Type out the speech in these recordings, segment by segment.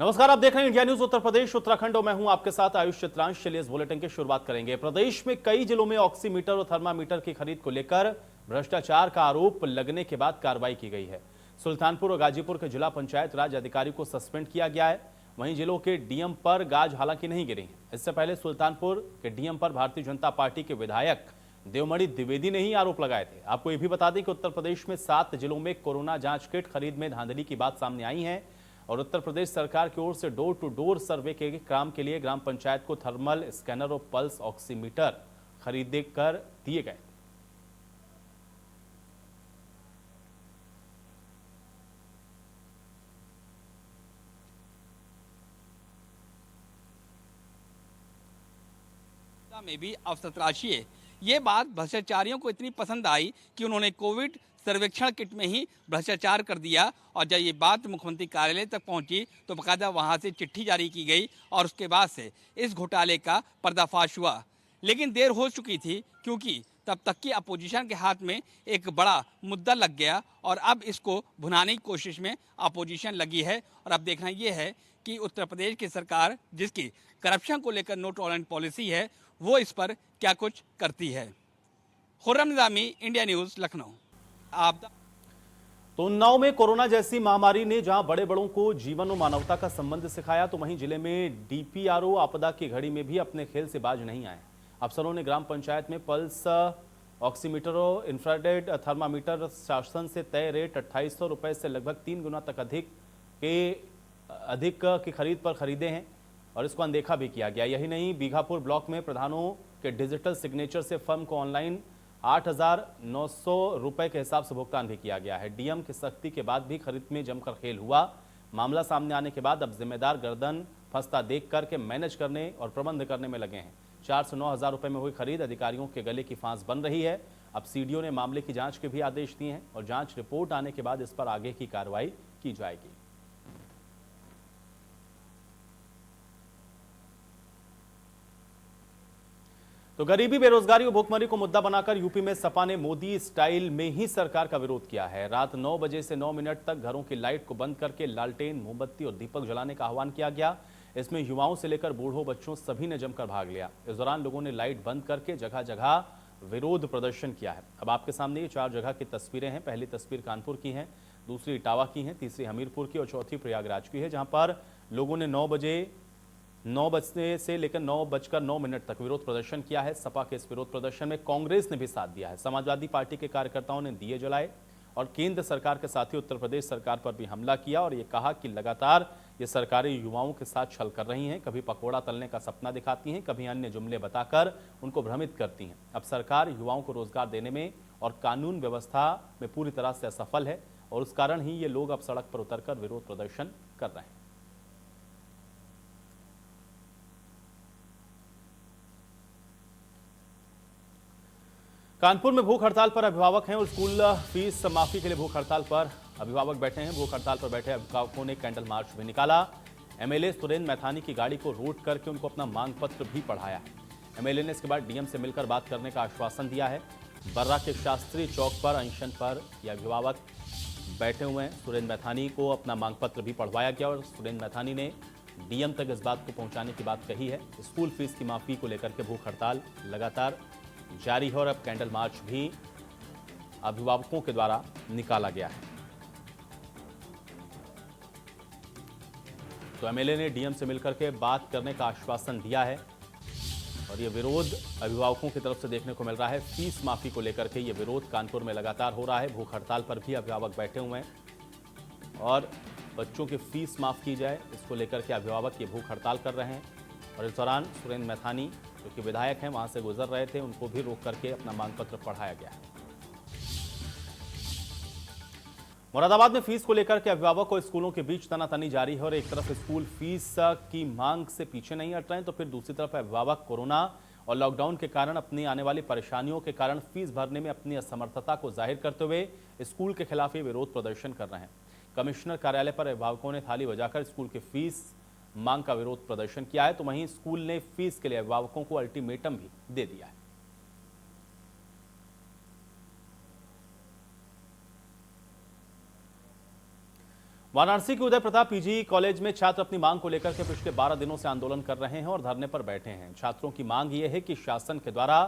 नमस्कार, आप देख रहे हैं इंडिया न्यूज उत्तर प्रदेश उत्तराखंड और मैं हूं आपके साथ आयुष चित्रांश। चलिए इस बुलेटिन की शुरुआत करेंगे। प्रदेश में कई जिलों में ऑक्सीमीटर और थर्मामीटर की खरीद को लेकर भ्रष्टाचार का आरोप लगने के बाद कार्रवाई की गई है। सुल्तानपुर और गाजीपुर के जिला पंचायत राज अधिकारी को सस्पेंड किया गया है। वहीं जिलों के डीएम पर गाज हालांकि नहीं गिरी। इससे पहले सुल्तानपुर के डीएम पर भारतीय जनता पार्टी के विधायक देवमणि द्विवेदी ने ही आरोप लगाए थे। आपको यह भी बता दें कि उत्तर प्रदेश में 7 जिलों में कोरोना जांच किट खरीद में धांधली की बात सामने आई है और उत्तर प्रदेश सरकार की ओर से डोर टू डोर सर्वे के काम के लिए ग्राम पंचायत को थर्मल स्कैनर और पल्स ऑक्सीमीटर खरीद कर दिए गए। में भी अवसतराशी है। ये बात भ्रष्टाचारियों को इतनी पसंद आई कि उन्होंने कोविड सर्वेक्षण किट में ही भ्रष्टाचार कर दिया और जब ये बात मुख्यमंत्री कार्यालय तक पहुंची तो बाकायदा वहां से चिट्ठी जारी की गई और उसके बाद से इस घोटाले का पर्दाफाश हुआ। लेकिन देर हो चुकी थी क्योंकि तब तक की अपोजिशन के हाथ में एक बड़ा मुद्दा लग गया और अब इसको भुनाने की कोशिश में अपोजिशन लगी है। और अब देखना यह है कि उत्तर प्रदेश की सरकार जिसकी करप्शन को लेकर नो टॉलरेंस पॉलिसी है वो इस पर क्या कुछ करती है। Khurram Nizami, India news, Lucknow. आप तो उन्नाव में कोरोना जैसी महामारी ने जहां बड़े बड़ों को जीवन और मानवता का संबंध सिखाया, तो वहीं जिले में डीपीआरओ आपदा की घड़ी में भी अपने खेल से बाज नहीं आए। अफसरों ने ग्राम पंचायत में पल्स ऑक्सीमीटर और इंफ्रारेड थर्मामीटर शासन से तय रेट 2800 रुपए से लगभग 3 गुना तक अधिक की खरीद पर खरीदे हैं और इसको अनदेखा भी किया गया। यही नहीं, बीघापुर ब्लॉक में प्रधानों के डिजिटल सिग्नेचर से फर्म को ऑनलाइन 8,900 रुपए के हिसाब से भुगतान भी किया गया है। डीएम की सख्ती के बाद भी खरीद में जमकर खेल हुआ। मामला सामने आने के बाद अब जिम्मेदार गर्दन फंसता देख करके मैनेज करने और प्रबंध करने में लगे हैं। 4 से 9,000 रुपए में हुई खरीद अधिकारियों के गले की फांस बन रही है। अब सीडीओ ने मामले की जांच के भी आदेश दिए हैं और जांच रिपोर्ट आने के बाद इस पर आगे की कार्रवाई की जाएगी। तो गरीबी, बेरोजगारी और भुखमरी को मुद्दा बनाकर यूपी में सपा ने मोदी स्टाइल में ही सरकार का विरोध किया है। रात 9 बजे से 9 मिनट तक घरों की लाइट को बंद करके लालटेन, मोमबत्ती और दीपक जलाने का आह्वान किया गया। इसमें युवाओं से लेकर बूढ़ों बच्चों सभी ने जमकर भाग लिया। इस दौरान लोगों ने लाइट बंद करके जगह जगह विरोध प्रदर्शन किया है। अब आपके सामने ये 4 जगह की तस्वीरें हैं। पहली तस्वीर कानपुर की है, दूसरी इटावा की है, तीसरी हमीरपुर की और चौथी प्रयागराज की है, जहां पर लोगों ने 9 बजने से लेकर 9:09 तक विरोध प्रदर्शन किया है। सपा के इस विरोध प्रदर्शन में कांग्रेस ने भी साथ दिया है। समाजवादी पार्टी के कार्यकर्ताओं ने दिए जलाए और केंद्र सरकार के साथ ही उत्तर प्रदेश सरकार पर भी हमला किया और ये कहा कि लगातार ये सरकारें युवाओं के साथ छल कर रही हैं। कभी पकोड़ा तलने का सपना दिखाती हैं, कभी अन्य जुमले बताकर उनको भ्रमित करती हैं। अब सरकार युवाओं को रोजगार देने में और कानून व्यवस्था में पूरी तरह से असफल है और उस कारण ही ये लोग अब सड़क पर उतरकर विरोध प्रदर्शन कर रहे हैं। कानपुर में भूख हड़ताल पर अभिभावक हैं और स्कूल फीस माफी के लिए भूख हड़ताल पर अभिभावक बैठे हैं। भूख हड़ताल पर बैठे अभिभावकों ने कैंडल मार्च भी निकाला। एमएलए सुरेंद्र मैथानी की गाड़ी को रूट करके उनको अपना मांग पत्र भी पढ़ाया है। एमएलए ने इसके बाद डीएम से मिलकर बात करने का आश्वासन दिया है। बर्रा के शास्त्री चौक पर अनशन पर यह अभिभावक बैठे हुए हैं। सुरेंद्र मैथानी को अपना मांग पत्र भी पढ़वाया गया और सुरेंद्र मैथानी ने डीएम तक इस बात को पहुंचाने की बात कही है। स्कूल फीस की माफी को लेकर के भूख हड़ताल लगातार जारी है और अब कैंडल मार्च भी अभिभावकों के द्वारा निकाला गया है। तो एमएलए ने डीएम से मिलकर के बात करने का आश्वासन दिया है और ये विरोध अभिभावकों की तरफ से देखने को मिल रहा है। फीस माफी को लेकर के ये विरोध कानपुर में लगातार हो रहा है। भूख हड़ताल पर भी अभिभावक बैठे हुए हैं और बच्चों की फीस माफ की जाए, इसको लेकर के अभिभावक ये भूख हड़ताल कर रहे हैं। और इस दौरान सुरेंद्र मैथानी जो कि विधायक हैं वहां से गुजर रहे थे, उनको भी रोक करके अपना मांग पत्र पढ़ाया गया है। मुरादाबाद में फीस को लेकर के अभिभावक और स्कूलों के बीच तनातनी जारी है और एक तरफ स्कूल फीस की मांग से पीछे नहीं हट रहे हैं तो फिर दूसरी तरफ अभिभावक कोरोना और लॉकडाउन के कारण अपनी आने वाली परेशानियों के कारण फीस भरने में अपनी असमर्थता को जाहिर करते हुए स्कूल के खिलाफ ये विरोध प्रदर्शन कर रहे हैं। कमिश्नर कार्यालय पर अभिभावकों ने थाली बजाकर स्कूल की फीस मांग का विरोध प्रदर्शन किया है। तो वहीं स्कूल ने फीस के लिए अभिभावकों को अल्टीमेटम भी दे दिया है। वाराणसी के उदय प्रताप पीजी कॉलेज में छात्र अपनी मांग को लेकर के पिछले 12 दिनों से आंदोलन कर रहे हैं और धरने पर बैठे हैं। छात्रों की मांग यह है कि शासन के द्वारा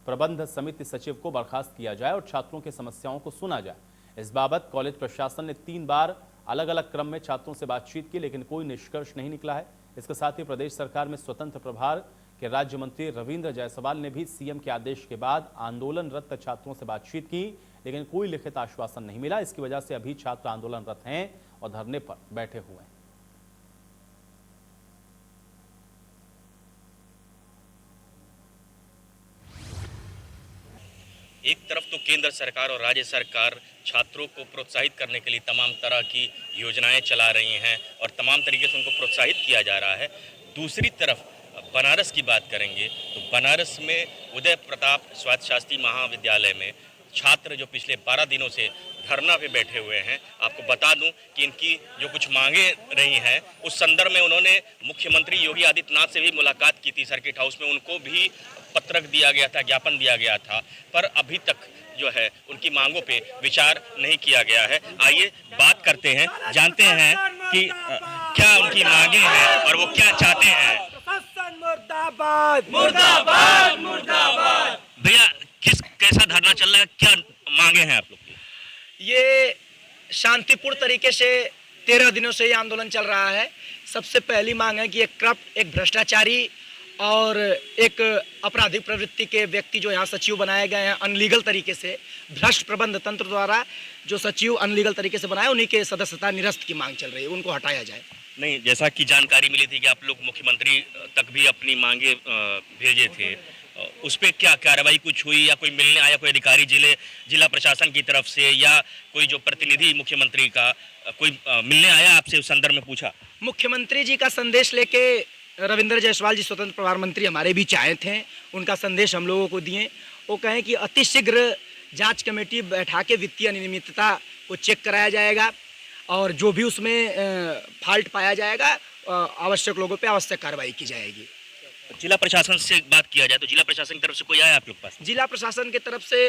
प्रबंध समिति सचिव को बर्खास्त किया जाए और छात्रों की समस्याओं को सुना जाए। इस बाबत कॉलेज प्रशासन ने 3 बार अलग अलग क्रम में छात्रों से बातचीत की, लेकिन कोई निष्कर्ष नहीं निकला है। इसके साथ ही प्रदेश सरकार में स्वतंत्र प्रभार के राज्य मंत्री रविंद्र जायसवाल ने भी सीएम के आदेश के बाद आंदोलनरत छात्रों से बातचीत की, लेकिन कोई लिखित आश्वासन नहीं मिला। इसकी वजह से अभी छात्र आंदोलनरत हैं और धरने पर बैठे हुए हैं। एक तरफ तो केंद्र सरकार और राज्य सरकार छात्रों को प्रोत्साहित करने के लिए तमाम तरह की योजनाएं चला रही हैं और तमाम तरीके से उनको प्रोत्साहित किया जा रहा है। दूसरी तरफ बनारस की बात करेंगे तो बनारस में उदय प्रताप स्वायत्त शासकीय महाविद्यालय में छात्र जो पिछले 12 दिनों से धरना पे बैठे हुए हैं, आपको बता दूं कि इनकी जो कुछ मांगे रही हैं उस संदर्भ में उन्होंने मुख्यमंत्री योगी आदित्यनाथ से भी मुलाकात की थी। सर्किट हाउस में उनको भी पत्रक दिया गया था, ज्ञापन दिया गया था, पर अभी तक जो है उनकी मांगों पे विचार नहीं किया गया है। आइए बात करते हैं, जानते हैं कि क्या उनकी मांगे हैं और वो क्या चाहते हैं। मुर्दाबाद मुर्दाबाद मुर्दाबाद। भैया कैसा धरना चल रहा है, क्या मांगे हैं आप लोग की? ये शांतिपूर्ण तरीके से 13 दिनों से ये आंदोलन चल रहा है। सबसे पहली मांग है कि एक भ्रष्टाचारी और एक आपराधिक प्रवृत्ति के व्यक्ति जो यहाँ सचिव बनाए गए हैं अनलीगल तरीके से, भ्रष्ट प्रबंध तंत्र द्वारा जो सचिव अनलीगल तरीके से बनाए, उन्हीं के सदस्यता निरस्त की मांग चल रही है, उनको हटाया जाए। नहीं, जैसा कि जानकारी मिली थी कि आप लोग मुख्यमंत्री तक भी अपनी मांगे भेजे थे, उस पर क्या कार्रवाई कुछ हुई या कोई मिलने आया, कोई अधिकारी जिला प्रशासन की तरफ से या कोई जो प्रतिनिधि मुख्यमंत्री का कोई मिलने आया आपसे, उस संदर्भ में पूछा? मुख्यमंत्री जी का संदेश लेके रविंद्र जायसवाल जी स्वतंत्र प्रभार मंत्री हमारे बीच आए थे, उनका संदेश हम लोगों को दिए। वो कहें कि अतिशीघ्र जांच कमेटी बैठा के वित्तीय अनियमितता को चेक कराया जाएगा और जो भी उसमें फॉल्ट पाया जाएगा आवश्यक लोगों पे आवश्यक कार्रवाई की जाएगी। जिला प्रशासन से बात किया जाए तो जिला प्रशासन की तरफ से कोई आया आप लोग पास? जिला प्रशासन की तरफ से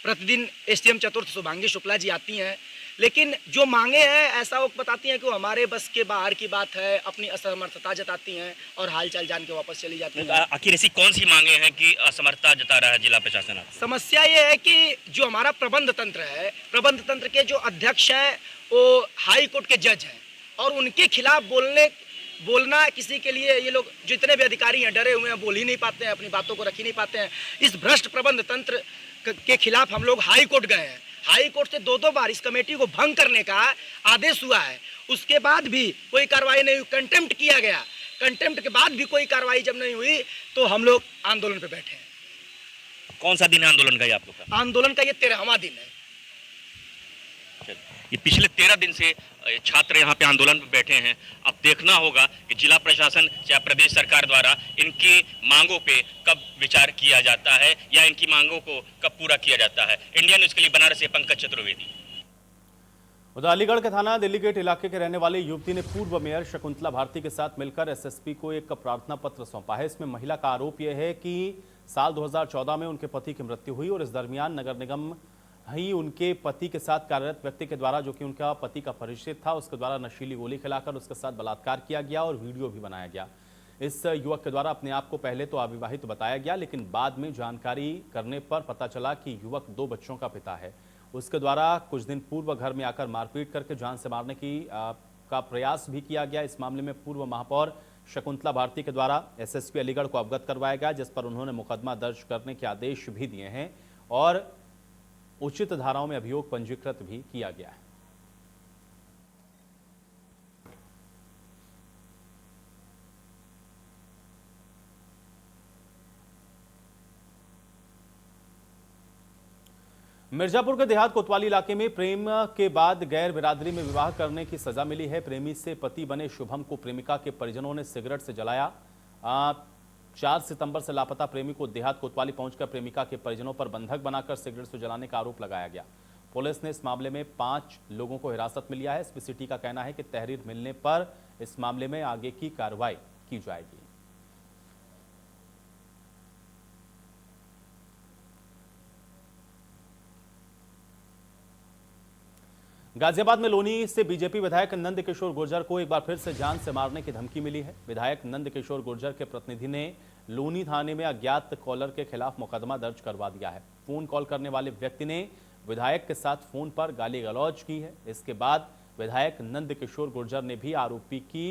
प्रतिदिन एसडीएम चतुर्थ शुभांगी शुक्ला जी आती हैं, लेकिन जो मांगे हैं ऐसा वो बताती हैं कि वो हमारे बस के बाहर की बात है, अपनी असमर्थता जताती हैं और हालचाल जान के वापस चली जाती हैं। आखिर ऐसी कौन सी मांगे हैं कि असमर्थता जता रहा है जिला प्रशासन? समस्या ये है कि जो हमारा प्रबंध तंत्र है, प्रबंध तंत्र के जो अध्यक्ष हैं वो हाई कोर्ट के जज हैं और उनके खिलाफ बोलना किसी के लिए, ये लोग जितने भी अधिकारी हैं डरे हुए हैं, बोल ही नहीं पाते हैं, अपनी बातों को रख ही नहीं पाते हैं। इस भ्रष्ट प्रबंध तंत्र के खिलाफ हम लोग हाई कोर्ट गए हैं। हाई कोर्ट से 2 बार इस कमेटी को भंग करने का आदेश हुआ है, उसके बाद भी कोई कार्रवाई नहीं हुई, कंटेम्प्ट किया गया। कंटेम्प्ट के बाद भी कोई कार्रवाई जब नहीं हुई तो हम लोग आंदोलन पे बैठे हैं। कौन सा दिन है आंदोलन का? आप लोग का आंदोलन का ये 13वां दिन है। ये पिछले 13 दिन से छात्र यहाँ पे आंदोलन पे बैठे हैं। अब देखना होगा कि जिला प्रशासन या प्रदेश सरकार द्वारा इनकी मांगों पे कब विचार किया जाता है या इनकी मांगों को कब पूरा किया जाता है। इंडिया न्यूज के लिए बनारस से पंकज चतुर्वेदी। उधर अलीगढ़ के थाना दिल्ली गेट इलाके के रहने वाली युवती ने पूर्व मेयर शकुंतला भारती के साथ मिलकर एसएसपी को एक प्रार्थना पत्र सौंपा है। इसमें महिला का आरोप यह है कि साल 2014 में उनके पति की मृत्यु हुई और इस दरमियान नगर निगम ही उनके पति के साथ कार्यरत व्यक्ति के द्वारा, जो कि उनका पति का परिचित था, उसके द्वारा नशीली गोली खिलाकर उसके साथ बलात्कार किया गया और वीडियो भी बनाया गया। इस युवक के द्वारा अपने आप को पहले तो अविवाहित बताया गया, लेकिन बाद में जानकारी करने पर पता चला कि युवक 2 बच्चों का पिता है। उसके द्वारा कुछ दिन पूर्व घर में आकर मारपीट करके जान से मारने का प्रयास भी किया गया। इस मामले में पूर्व महापौर शकुंतला भारती के द्वारा एसएसपी अलीगढ़ को अवगत करवाया गया, जिस पर उन्होंने मुकदमा दर्ज करने के आदेश भी दिए हैं और उचित धाराओं में अभियोग पंजीकृत भी किया गया है। मिर्जापुर के देहात कोतवाली इलाके में प्रेम के बाद गैर बिरादरी में विवाह करने की सजा मिली है। प्रेमी से पति बने शुभम को प्रेमिका के परिजनों ने सिगरेट से जलाया। 4 सितंबर से लापता प्रेमी को देहात कोतवाली पहुंचकर प्रेमिका के परिजनों पर बंधक बनाकर सिगरेट से जलाने का आरोप लगाया गया। पुलिस ने इस मामले में 5 लोगों को हिरासत में लिया है। एसपी सिटी का कहना है कि तहरीर मिलने पर इस मामले में आगे की कार्रवाई की जाएगी। गाजियाबाद में लोनी से बीजेपी विधायक नंद किशोर गुर्जर को एक बार फिर से जान से मारने की धमकी मिली है। विधायक नंद किशोर गुर्जर के प्रतिनिधि ने लोनी थाने में अज्ञात कॉलर के खिलाफ मुकदमा दर्ज करवा दिया है। फोन कॉल करने वाले व्यक्ति ने विधायक के साथ फोन पर गाली गलौज की है। इसके बाद विधायक नंद किशोर गुर्जर ने भी आरोपी की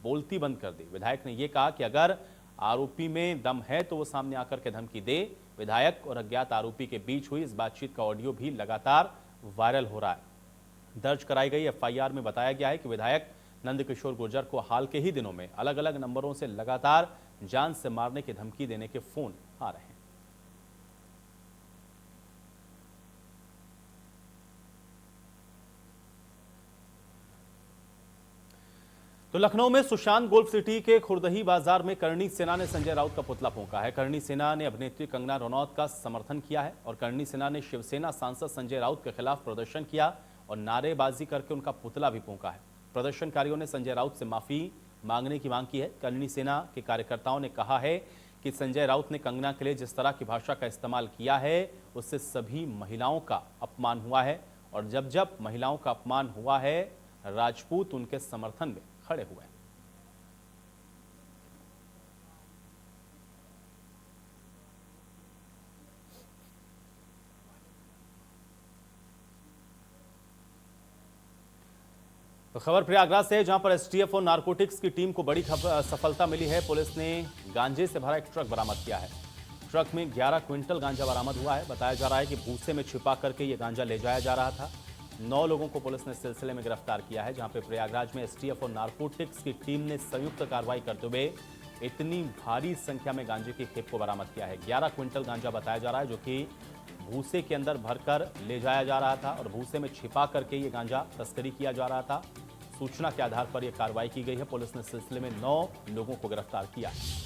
बोलती बंद कर दी। विधायक ने यह कहा कि अगर आरोपी में दम है तो वो सामने आकर के धमकी दे। विधायक और अज्ञात आरोपी के बीच हुई इस बातचीत का ऑडियो भी लगातार वायरल हो रहा है। दर्ज कराई गई एफआईआर में बताया गया है कि विधायक नंद किशोर गुर्जर को हाल के ही दिनों में अलग अलग नंबरों से लगातार जान से मारने की धमकी देने के फोन आ रहे हैं। तो लखनऊ में सुशांत गोल्फ सिटी के खुर्दही बाजार में करणी सेना ने संजय राउत का पुतला फूंका है। करणी सेना ने अभिनेत्री कंगना रनौत का समर्थन किया है और करणी सेना ने शिवसेना सांसद संजय राउत के खिलाफ प्रदर्शन किया और नारेबाजी करके उनका पुतला भी फूंका है। प्रदर्शनकारियों ने संजय राउत से माफी मांगने की मांग की है। करणी सेना के कार्यकर्ताओं ने कहा है कि संजय राउत ने कंगना के लिए जिस तरह की भाषा का इस्तेमाल किया है उससे सभी महिलाओं का अपमान हुआ है और जब जब महिलाओं का अपमान हुआ है राजपूत उनके समर्थन में खड़े हुए हैं। तो खबर प्रयागराज से है, जहां पर एसटीएफ और नारकोटिक्स की टीम को बड़ी सफलता मिली है। पुलिस ने गांजे से भरा एक ट्रक बरामद किया है। ट्रक में 11 क्विंटल गांजा बरामद हुआ है। बताया जा रहा है कि भूसे में छिपा करके ये गांजा ले जाया जा रहा था। 9 लोगों को पुलिस ने इस सिलसिले में गिरफ्तार किया है, जहां पे प्रयागराज में एसटीएफ और नारकोटिक्स की टीम ने संयुक्त कार्रवाई करते हुए इतनी भारी संख्या में गांजे की खेप को बरामद किया है। 11 क्विंटल गांजा बताया जा रहा है, जो कि भूसे के अंदर भरकर ले जाया जा रहा था और भूसे में छिपा करके ये गांजा तस्करी किया जा रहा था। सूचना के आधार पर यह कार्रवाई की गई है। पुलिस ने इस सिलसिले में 9 लोगों को गिरफ्तार किया है।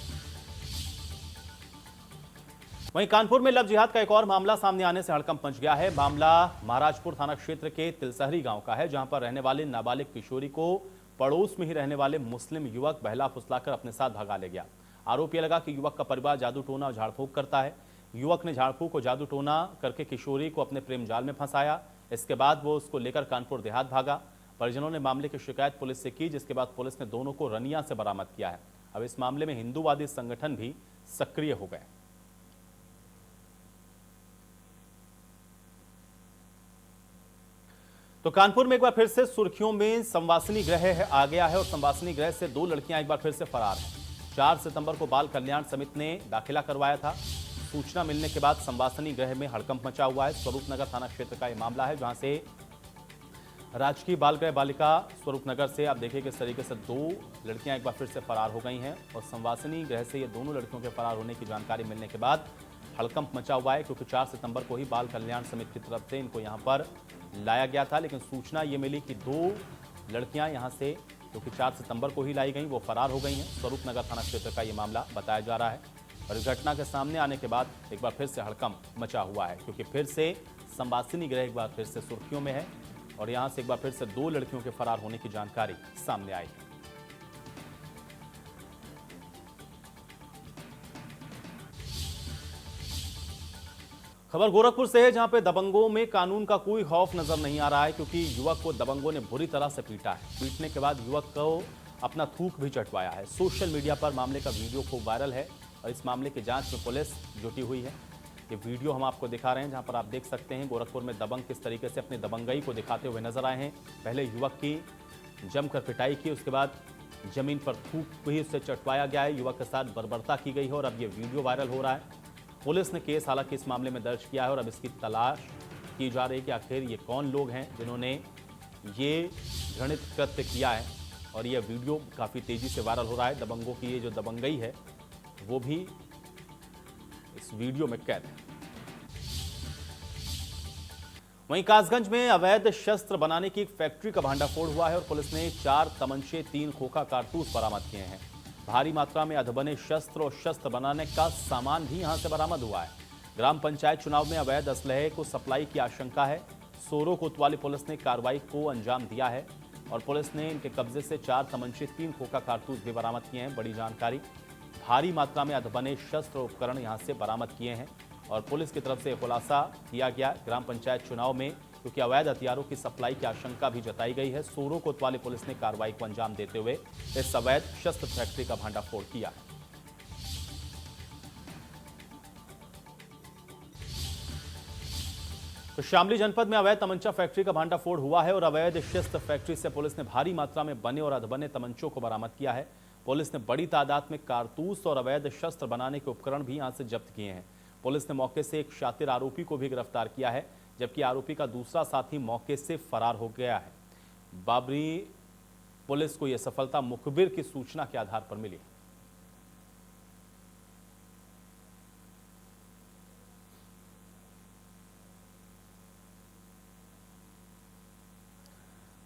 वहीं कानपुर में लव जिहाद का एक और मामला सामने आने से हड़कंप मच गया है। मामला महाराजपुर थाना क्षेत्र के तिलसहरी गांव का है, जहां पर रहने वाले नाबालिग किशोरी को पड़ोस में ही रहने वाले मुस्लिम युवक बहला फुसलाकर अपने साथ भगा ले गया। आरोप लगा कि युवक का परिवार जादू टोना और झाड़ फूंक करता है। युवक ने झाड़ फूंक और जादू टोना करके किशोरी को अपने प्रेम जाल में फंसाया। इसके बाद वो उसको लेकर कानपुर देहात भागा। परिजनों ने मामले की शिकायत पुलिस से की, जिसके बाद पुलिस ने दोनों को रनिया से बरामद किया है। अब इस मामले में हिंदूवादी संगठन भी सक्रिय हो गए। तो कानपुर में एक बार फिर से सुर्खियों में संवासिनी गृह आ गया है और संवासिनी गृह से 2 लड़कियां एक बार फिर से फरार हैं। 4 सितंबर को बाल कल्याण समिति ने दाखिला करवाया था। सूचना मिलने के बाद संवासिनी गृह में हड़कंप मचा हुआ है। स्वरूपनगर थाना क्षेत्र का यह मामला है, जहां से राजकीय बाल गृह बालिका स्वरूपनगर से आप देखिए किस तरीके से 2 लड़कियां एक बार फिर से फरार हो गई हैं और संवासिनी गृह से ये दोनों लड़कियों के फरार होने की जानकारी मिलने के बाद हड़कंप मचा हुआ है, क्योंकि 4 सितंबर को ही बाल कल्याण समिति की तरफ से इनको यहां पर लाया गया था। लेकिन सूचना ये मिली कि 2 लड़कियां यहां से, क्योंकि 4 सितंबर को ही लाई गई, वो फरार हो गई हैं। स्वरूपनगर थाना क्षेत्र का ये मामला बताया जा रहा है और इस घटना के सामने आने के बाद एक बार फिर से हड़कंप मचा हुआ है, क्योंकि फिर से संवासिनी गृह एक बार फिर से सुर्खियों में है और यहां से एक बार फिर से 2 लड़कियों के फरार होने की जानकारी सामने आई है। खबर गोरखपुर से है, जहां पे दबंगों में कानून का कोई खौफ नजर नहीं आ रहा है, क्योंकि युवक को दबंगों ने बुरी तरह से पीटा है। पीटने के बाद युवक को अपना थूक भी चटवाया है। सोशल मीडिया पर मामले का वीडियो खूब वायरल है और इस मामले की जांच में पुलिस जुटी हुई है। ये वीडियो हम आपको दिखा रहे हैं, जहां पर आप देख सकते हैं गोरखपुर में दबंग किस तरीके से अपनी दबंगई को दिखाते हुए नजर आए हैं। पहले युवक की जमकर पिटाई की, उसके बाद जमीन पर थूक भी उससे चटवाया गया है। युवक के साथ बर्बरता की गई है और अब ये वीडियो वायरल हो रहा है। पुलिस ने केस हालांकि इस मामले में दर्ज किया है और अब इसकी तलाश की जा रही है कि आखिर ये कौन लोग हैं जिन्होंने ये घृणित कृत्य किया है। और यह वीडियो काफ़ी तेजी से वायरल हो रहा है। दबंगों की ये जो दबंगई है वो भी इस वीडियो में कैद है। वहीं कासगंज में अवैध शस्त्र बनाने की एक फैक्ट्री का भांडाफोड़ हुआ है और पुलिस ने 4 तमंचे 3 खोखा कारतूस बरामद किए हैं। भारी मात्रा में अधबने शस्त्र और शस्त्र बनाने का सामान भी यहां से बरामद हुआ है। ग्राम पंचायत चुनाव में अवैध असलहे को सप्लाई की आशंका है। सोरो कोतवाली पुलिस ने कार्रवाई को अंजाम दिया है और पुलिस ने इनके कब्जे से 4 तमंचे 3 खोखा कारतूस भी बरामद किए हैं। बड़ी जानकारी, भारी मात्रा में अधबने शस्त्र उपकरण यहां से बरामद किए हैं और पुलिस की तरफ से खुलासा किया गया। ग्राम पंचायत चुनाव में क्योंकि अवैध हथियारों की सप्लाई की आशंका भी जताई गई है। सोरो कोतवाली पुलिस ने कार्रवाई को अंजाम देते हुए इस अवैध शस्त्र फैक्ट्री का भांडाफोड़ किया है। तो शामली जनपद में अवैध तमंचा फैक्ट्री का भांडाफोड़ हुआ है और अवैध शस्त्र फैक्ट्री से पुलिस ने भारी मात्रा में बने और अधबने तमंचों को बरामद किया है। पुलिस ने बड़ी तादाद में कारतूस और अवैध शस्त्र बनाने के उपकरण भी यहां से जब्त किए हैं। पुलिस ने मौके से एक शातिर आरोपी को भी गिरफ्तार किया है, जबकि आरोपी का दूसरा साथी मौके से फरार हो गया है। बाबरी पुलिस को यह सफलता मुखबिर की सूचना के आधार पर मिली।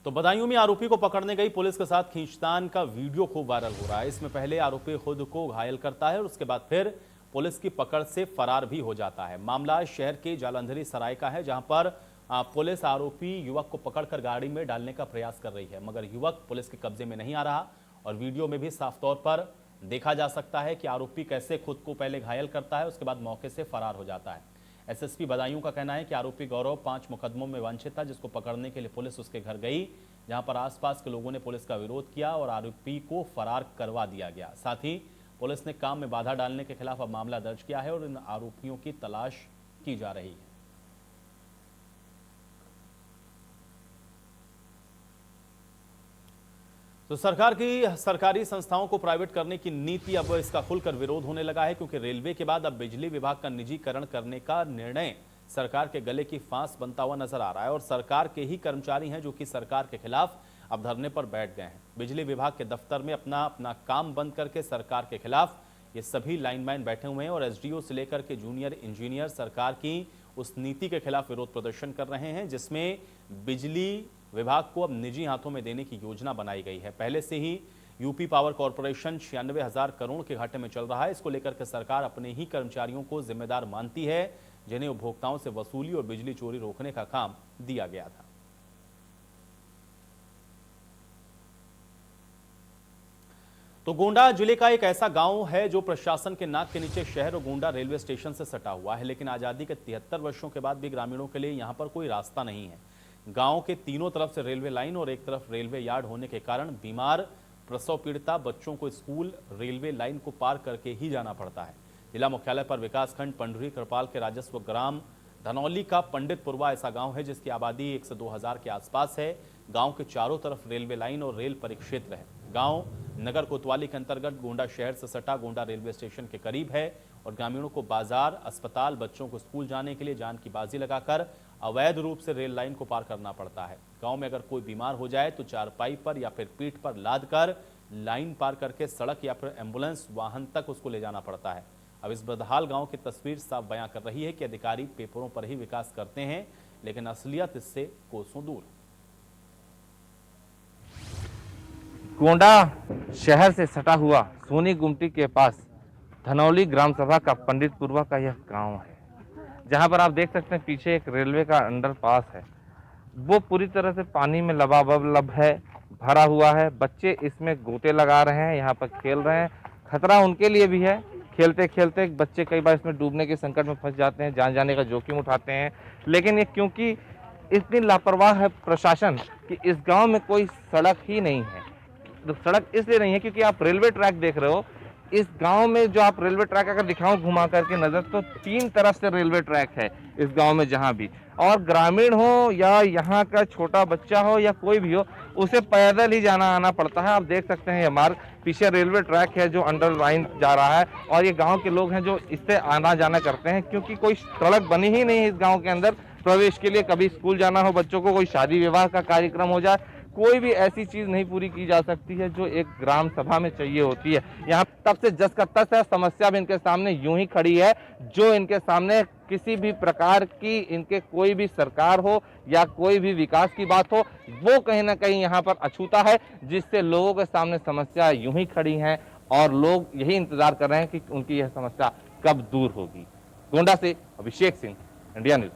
तो बदायूं में आरोपी को पकड़ने गई पुलिस के साथ खींचतान का वीडियो खूब वायरल हो रहा है। इसमें पहले आरोपी खुद को घायल करता है और उसके बाद फिर पुलिस की पकड़ से फरार भी हो जाता है। मामला शहर के जालंधरी सराय का है, जहां पर पुलिस आरोपी युवक को पकड़कर गाड़ी में डालने का प्रयास कर रही है, मगर युवक पुलिस के कब्जे में नहीं आ रहा। और वीडियो में भी साफ तौर पर देखा जा सकता है कि आरोपी कैसे खुद को पहले घायल करता है, उसके बाद मौके से फरार हो जाता है। एसएसपी बदायूं का कहना है कि आरोपी गौरव 5 मुकदमों में वांछित था, जिसको पकड़ने के लिए पुलिस उसके घर गई, जहां पर आसपास के लोगों ने पुलिस का विरोध किया और आरोपी को फरार करवा दिया गया। साथ ही पुलिस ने काम में बाधा डालने के खिलाफ अब मामला दर्ज किया है और इन आरोपियों की तलाश की जा रही है। तो सरकार की सरकारी संस्थाओं को प्राइवेट करने की नीति, अब इसका खुलकर विरोध होने लगा है, क्योंकि रेलवे के बाद अब बिजली विभाग का निजीकरण करने का निर्णय सरकार के गले की फांस बनता हुआ नजर आ रहा है। और सरकार के ही कर्मचारी हैं जो कि सरकार के खिलाफ अब धरने पर बैठ गए हैं। बिजली विभाग के दफ्तर में अपना काम बंद करके सरकार के खिलाफ ये सभी लाइनमैन बैठे हुए हैं और एसडीओ से लेकर के जूनियर इंजीनियर सरकार की उस नीति के खिलाफ विरोध प्रदर्शन कर रहे हैं, जिसमें बिजली विभाग को अब निजी हाथों में देने की योजना बनाई गई है। पहले से ही यूपी पावर कॉरपोरेशन 96,000 करोड़ के घाटे में चल रहा है। इसको लेकर के सरकार अपने ही कर्मचारियों को जिम्मेदार मानती है, जिन्हें उपभोक्ताओं से वसूली और बिजली चोरी रोकने का काम दिया गया था। तो गोंडा जिले का एक ऐसा गांव है जो प्रशासन के नाक के नीचे शहर और गोंडा रेलवे स्टेशन से सटा हुआ है, लेकिन आजादी के 73 वर्षों के बाद भी ग्रामीणों के लिए यहां पर कोई रास्ता नहीं है। गांव के तीनों तरफ से रेलवे लाइन और एक तरफ रेलवे यार्ड होने के कारण बीमार, प्रसव पीड़िता बच्चों को स्कूल रेलवे लाइन को पार करके ही जाना पड़ता है। जिला मुख्यालय पर विकासखंड पंडरी कृपाल के राजस्व ग्राम धनौली का पंडितपुरवा ऐसा गांव है जिसकी आबादी 1 से 2,000 के आसपास है। गांव के चारों तरफ रेलवे लाइन और रेल परिक्षेत्र है। गांव नगर कोतवाली के अंतर्गत गोंडा शहर से सटा गोंडा रेलवे स्टेशन के करीब है और ग्रामीणों को बाजार, अस्पताल, बच्चों को स्कूल जाने के लिए जान की बाजी लगाकर अवैध रूप से रेल लाइन को पार करना पड़ता है। गांव में अगर कोई बीमार हो जाए तो चारपाई पर या फिर पीठ पर लाद कर लाइन पार करके सड़क या फिर एम्बुलेंस वाहन तक उसको ले जाना पड़ता है। अब इस बदहाल गांव की तस्वीर साफ बयां कर रही है कि अधिकारी पेपरों पर ही विकास करते हैं, लेकिन असलियत इससे कोसों दूर। गोंडा शहर से सटा हुआ सोनी गुमटी के पास धनौली ग्राम सभा का पंडितपुरवा का यह गांव है, जहां पर आप देख सकते हैं पीछे एक रेलवे का अंडरपास है। वो पूरी तरह से पानी में लबालब है, भरा हुआ है। बच्चे इसमें गोते लगा रहे हैं, यहाँ पर खेल रहे हैं। खतरा उनके लिए भी है, खेलते खेलते बच्चे कई बार इसमें डूबने के संकट में फंस जाते हैं, जान जाने का जोखिम उठाते हैं। लेकिन ये क्योंकि इतनी लापरवाह है प्रशासन कि इस गांव में कोई सड़क ही नहीं है। तो सड़क इसलिए नहीं है क्योंकि आप रेलवे ट्रैक देख रहे हो। इस गांव में जो आप रेलवे ट्रैक अगर दिखाओ घुमा करके नजर, तो 3 तरफ से रेलवे ट्रैक है इस गांव में जहां भी। और ग्रामीण हो या यहाँ का छोटा बच्चा हो या कोई भी हो, उसे पैदल ही जाना आना पड़ता है। आप देख सकते हैं ये मार्ग, पीछे रेलवे ट्रैक है जो अंडर लाइन जा रहा है और ये गांव के लोग हैं जो इससे आना जाना करते हैं, क्योंकि कोई सड़क बनी ही नहीं है इस गांव के अंदर प्रवेश के लिए। कभी स्कूल जाना हो बच्चों को, कोई शादी विवाह का कार्यक्रम हो जाए, कोई भी ऐसी चीज नहीं पूरी की जा सकती है जो एक ग्राम सभा में चाहिए होती है। यहाँ तब से जस का तस है, समस्या भी इनके सामने यूं ही खड़ी है, जो इनके सामने किसी भी प्रकार की इनके कोई भी सरकार हो या कोई भी विकास की बात हो, वो कहीं ना कहीं यहाँ पर अछूता है, जिससे लोगों के सामने समस्या यूं ही खड़ी है और लोग यही इंतजार कर रहे हैं कि उनकी यह समस्या कब दूर होगी। गोंडा से अभिषेक सिंह, इंडिया न्यूज।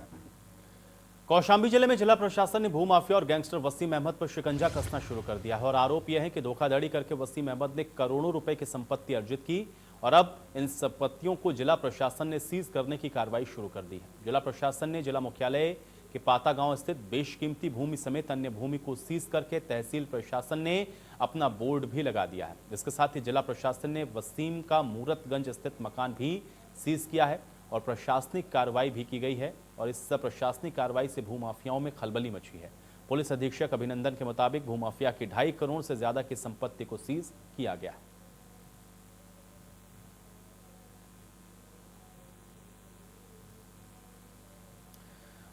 कौशांबी जिले में जिला प्रशासन ने भूमाफिया और गैंगस्टर वसीम अहमद पर शिकंजा कसना शुरू कर दिया है और आरोप यह है कि धोखाधड़ी करके वसीम अहमद ने करोड़ों रुपए की संपत्ति अर्जित की और अब इन संपत्तियों को जिला प्रशासन ने सीज करने की कार्रवाई शुरू कर दी है। जिला प्रशासन ने जिला मुख्यालय कि पाता गांव स्थित बेशकीमती भूमि समेत अन्य भूमि को सीज करके तहसील प्रशासन ने अपना बोर्ड भी लगा दिया है। इसके साथ ही जिला प्रशासन ने वसीम का मूरतगंज स्थित मकान भी सीज किया है और प्रशासनिक कार्रवाई भी की गई है। और इस प्रशासनिक कार्रवाई से भूमाफियाओं में खलबली मची है। पुलिस अधीक्षक अभिनंदन के मुताबिक भूमाफिया की 2.5 करोड़ से ज्यादा की संपत्ति को सीज किया गया है।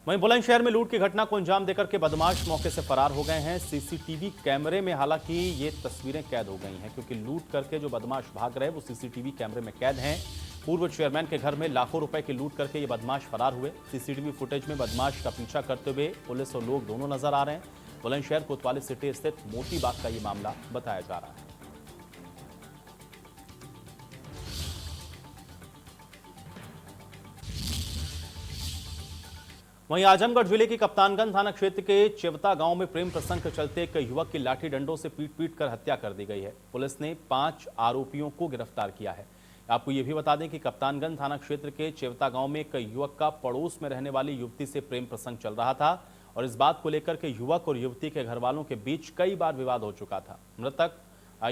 वहीं बुलंदशहर में लूट की घटना को अंजाम देकर के बदमाश मौके से फरार हो गए हैं। सीसीटीवी कैमरे में हालांकि ये तस्वीरें कैद हो गई हैं, क्योंकि लूट करके जो बदमाश भाग रहे वो सीसीटीवी कैमरे में कैद हैं। पूर्व चेयरमैन के घर में लाखों रुपए की लूट करके ये बदमाश फरार हुए। सीसीटीवी फुटेज में बदमाश का पीछा करते हुए पुलिस और लोग दोनों नजर आ रहे हैं। बुलंदशहर कोतवाली सिटी स्थित मोती बाग का ये मामला बताया जा रहा है। वहीं आजमगढ़ जिले के कप्तानगंज थाना क्षेत्र के चिवता गांव में प्रेम प्रसंग के चलते एक युवक की लाठी डंडों से पीट कर हत्या कर दी गई है। पुलिस ने 5 आरोपियों को गिरफ्तार किया है। आपको यह भी बता दें कि कप्तानगंज थाना क्षेत्र के चिवता गांव में एक युवक का पड़ोस में रहने वाली युवती से प्रेम प्रसंग चल रहा था और इस बात को लेकर के युवक और युवती के घर वालों के बीच कई बार विवाद हो चुका था। मृतक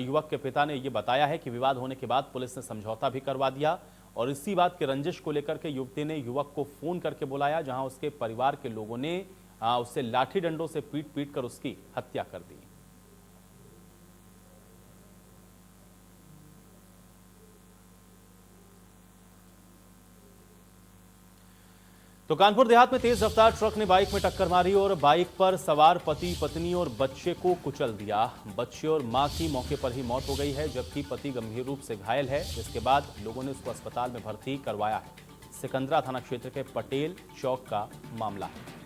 युवक के पिता ने यह बताया है कि विवाद होने के बाद पुलिस ने समझौता भी करवा दिया और इसी बात के रंजिश को लेकर के युवती ने युवक को फोन करके बुलाया, जहां उसके परिवार के लोगों ने उससे लाठी डंडों से पीट कर उसकी हत्या कर दी। तो कानपुर देहात में तेज रफ्तार ट्रक ने बाइक में टक्कर मारी और बाइक पर सवार पति पत्नी और बच्चे को कुचल दिया। बच्चे और मां की मौके पर ही मौत हो गई है, जबकि पति गंभीर रूप से घायल है। इसके बाद लोगों ने उसको अस्पताल में भर्ती करवाया है। सिकंदरा थाना क्षेत्र के पटेल चौक का मामला है।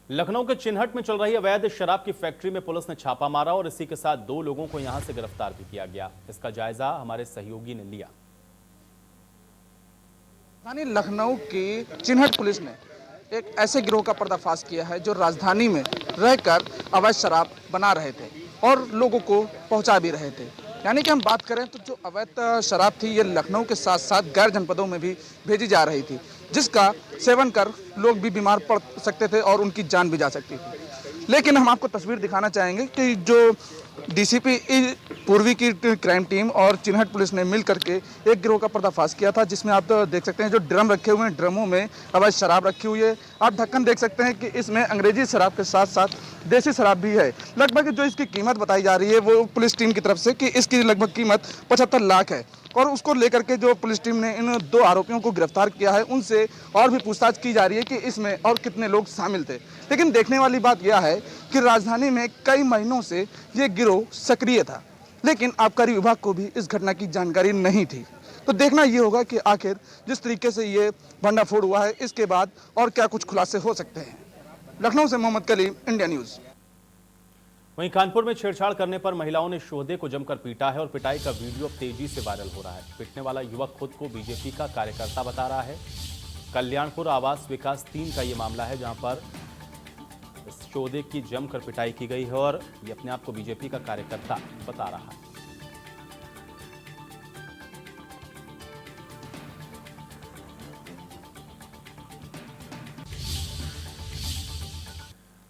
लखनऊ के चिन्हट में चल रही अवैध शराब की फैक्ट्री में पुलिस ने छापा मारा और इसी के साथ 2 लोगों को यहां से गिरफ्तार भी किया गया। इसका जायजा हमारे सहयोगी ने लिया। राजधानी लखनऊ की चिन्हट पुलिस ने एक ऐसे गिरोह का पर्दाफाश किया है जो राजधानी में रहकर अवैध शराब बना रहे थे और लोगों को पहुंचा भी रहे थे। यानी कि हम बात करें तो जो अवैध शराब थी ये लखनऊ के साथ साथ गैर जनपदों में भी भेजी जा रही थी, जिसका सेवन कर लोग भी बीमार पड़ सकते थे और उनकी जान भी जा सकती थी। लेकिन हम आपको तस्वीर दिखाना चाहेंगे कि जो डीसीपी पूर्वी की क्राइम टीम और चिन्हट पुलिस ने मिल करके एक गिरोह का पर्दाफाश किया था, जिसमें आप तो देख सकते हैं जो ड्रम रखे हुए हैं, ड्रमों में अवैध शराब रखी हुई है। आप ढक्कन देख सकते हैं कि इसमें अंग्रेजी शराब के साथ साथ देसी शराब भी है। लगभग जो इसकी कीमत बताई जा रही है वो पुलिस टीम की तरफ से कि इसकी लगभग कीमत 75 लाख है और उसको लेकर के जो पुलिस टीम ने इन 2 आरोपियों को गिरफ्तार किया है, उनसे और भी पूछताछ की जा रही है कि इसमें और कितने लोग शामिल थे। लेकिन देखने वाली बात यह है कि राजधानी में कई महीनों से ये गिरोह सक्रिय था, लेकिन आबकारी विभाग को भी इस घटना की जानकारी नहीं थी। तो देखना ये होगा कि आखिर जिस तरीके से ये भंडाफोड़ हुआ है, इसके बाद और क्या कुछ खुलासे हो सकते हैं। लखनऊ से मोहम्मद कलीम, इंडिया न्यूज़। वहीं कानपुर में छेड़छाड़ करने पर महिलाओं ने शोहदे को जमकर पीटा है और पिटाई का वीडियो अब तेजी से वायरल हो रहा है। पिटने वाला युवक खुद को बीजेपी का कार्यकर्ता बता रहा है। कल्याणपुर आवास विकास 3 का ये मामला है, जहां पर शोहदे की जमकर पिटाई की गई है और ये अपने आप को बीजेपी का कार्यकर्ता बता रहा है।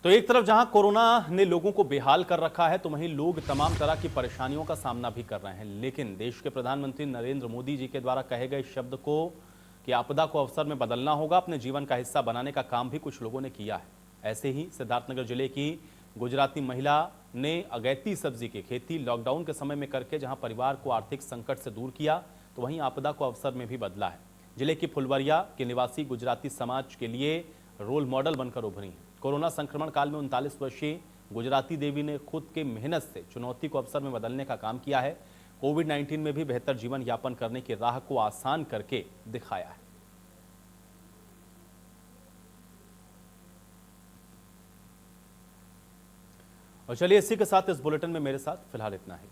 तो एक तरफ जहां कोरोना ने लोगों को बेहाल कर रखा है, तो वहीं लोग तमाम तरह की परेशानियों का सामना भी कर रहे हैं। लेकिन देश के प्रधानमंत्री नरेंद्र मोदी जी के द्वारा कहे गए शब्द को कि आपदा को अवसर में बदलना होगा, अपने जीवन का हिस्सा बनाने का काम भी कुछ लोगों ने किया है। ऐसे ही सिद्धार्थनगर जिले की गुजराती महिला ने अगैती सब्जी की खेती लॉकडाउन के समय में करके जहां परिवार को आर्थिक संकट से दूर किया, तो वहीं आपदा को अवसर में भी बदला है। जिले की फुलवरिया के निवासी गुजराती समाज के लिए रोल मॉडल बनकर उभरी हैं। कोरोना संक्रमण काल में 39 वर्षीय गुजराती देवी ने खुद के मेहनत से चुनौती को अवसर में बदलने का काम किया है। कोविड-19 में भी बेहतर जीवन यापन करने की राह को आसान करके दिखाया है। और चलिए इसी के साथ इस बुलेटिन में मेरे साथ फिलहाल इतना ही।